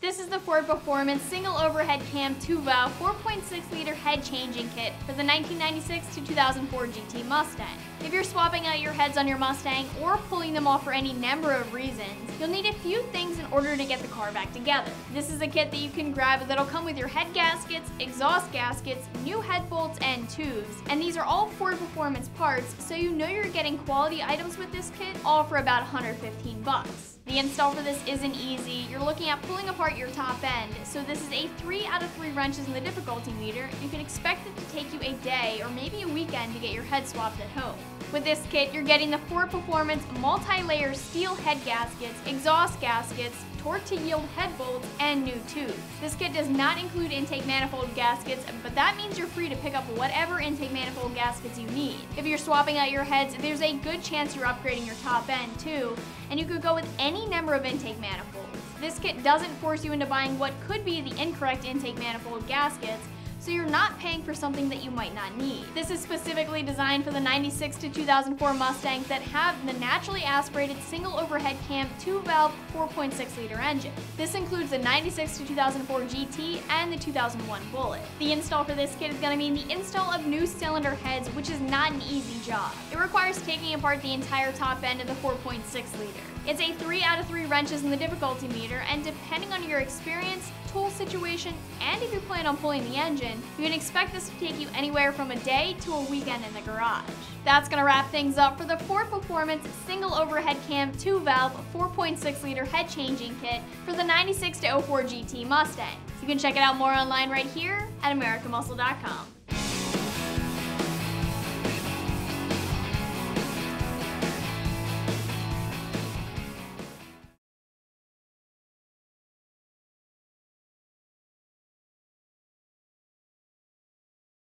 This is the Ford Performance Single Overhead Cam 2-valve 4.6-liter head changing kit for the 1996 to 2004 GT Mustang. If you're swapping out your heads on your Mustang or pulling them off for any number of reasons, you'll need a few things in order to get the car back together. This is a kit that you can grab that'll come with your head gaskets, exhaust gaskets, new head bolts, and tubes. And these are all Ford Performance parts, so you know you're getting quality items with this kit, all for about $115. The install for this isn't easy. You're looking at pulling apart your top end, so this is a 3 out of 3 wrenches in the difficulty meter. You can expect it to take you a day or maybe a weekend to get your head swapped at home. With this kit, you're getting the Ford Performance multi-layer steel head gaskets, exhaust gaskets, torque-to-yield head bolts, and new tubes. This kit does not include intake manifold gaskets, but that means you're free to pick up whatever intake manifold gaskets you need. If you're swapping out your heads, there's a good chance you're upgrading your top end too, and you could go with any number of intake manifolds. This kit doesn't force you into buying what could be the incorrect intake manifold gaskets, so you're not paying for something that you might not need. This is specifically designed for the 96 to 2004 Mustangs that have the naturally aspirated single overhead cam 2-valve 4.6-liter engine. This includes the 96 to 2004 GT and the 2001 Bullet. The install for this kit is going to mean the install of new cylinder heads, which is not an easy job. It requires taking apart the entire top end of the 4.6-liter. It's a 3 out of 3 wrenches in the difficulty meter, and depending on your experience, tool situation, and if you plan on pulling the engine, you can expect this to take you anywhere from a day to a weekend in the garage. That's going to wrap things up for the Ford Performance Single Overhead Cam 2-valve 4.6-liter head changing kit for the 96 to 04 GT Mustang. You can check it out more online right here at AmericanMuscle.com.